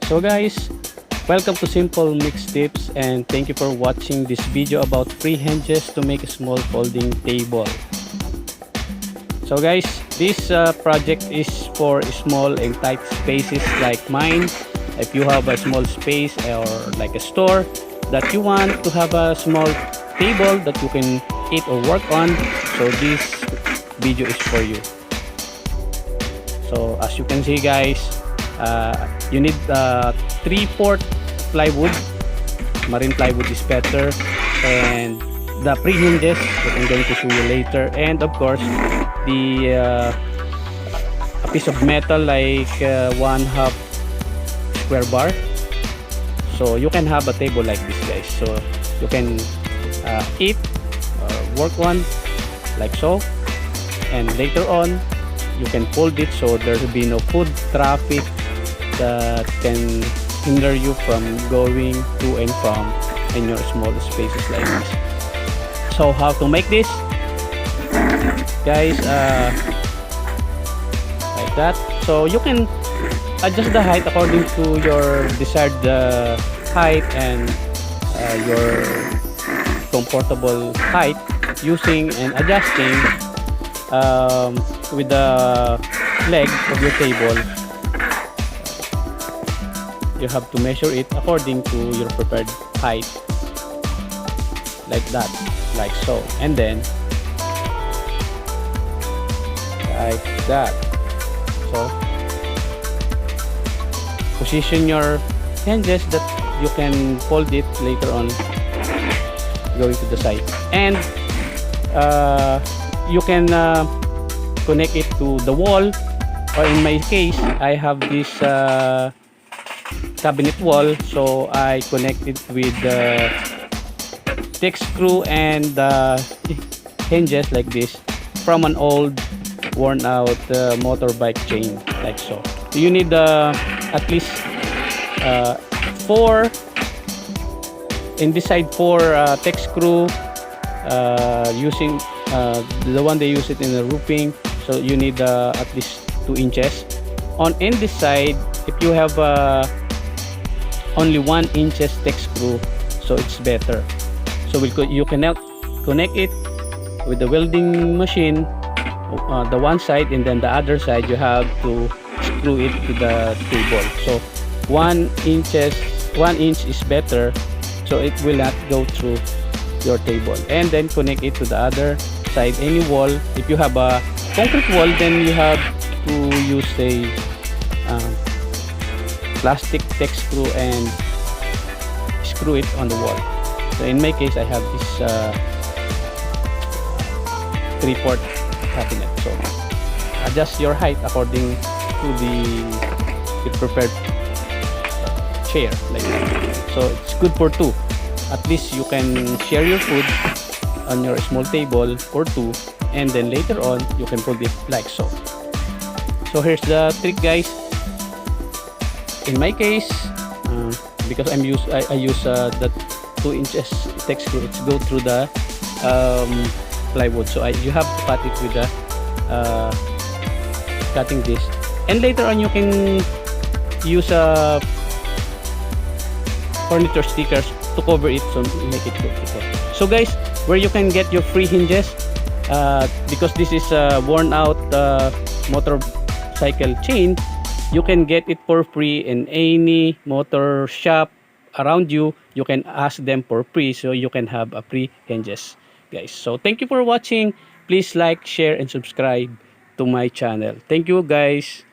So guys, welcome to Simple Mix Tips, and thank you for watching this video about free hinges to make a small folding table. So guys, this project is for small and tight spaces like mine. If you have a small space or like a store that you want to have a small table that you can eat or work on, so this video is for you. So as you can see guys, you need 3/4 plywood. Marine plywood is better, and the pre-hinges that I'm going to show you later, and of course the a piece of metal like 1/2 square bar, so you can have a table like this guys, so you can eat or work one like so, and later on you can fold it so there will be no foot traffic that can hinder you from going to and from in your small spaces like this. So how to make this guys, like that. So you can adjust the height according to your desired height and your comfortable height, using and adjusting with the leg of your table. You have to measure it according to your preferred height, like that, like so, and then like that. So position your hinges that you can fold it later on going to the side, and you can connect it to the wall, or in my case I have this cabinet wall, so I connect it with the thick screw and the hinges like this from an old worn out motorbike chain, like so. You need at least 4 in this side, 4 thick screw, using the one they use it in the roofing, so you need at least 2 inches. On in this side, if you have only 1 inches thick screw, so it's better. So you can connect it with the welding machine, the one side, and then the other side you have to screw it to the table. So 1 inch is better, so it will not go through your table. And then connect it to the other side, any wall. If you have a concrete wall, then you have to use a plastic thick screw and screw it on the wall. So in my case I have this 3/4 cabinet, so adjust your height according to the preferred chair, like that. So it's good for 2. At least you can share your food on your small table for 2, and then later on you can fold it like so. So here's the trick guys. In my case, because I use the 2 inches thick screw, it's go through the plywood, so you have to cut it with the cutting disc, and later on you can use furniture stickers to cover it, so make it good. So guys, where you can get your free hinges, because this is a worn out motorcycle chain, you can get it for free in any motor shop around you. You can ask them for free, so you can have a free hinges guys. So thank you for watching. Please like, share, and subscribe to my channel. Thank you guys.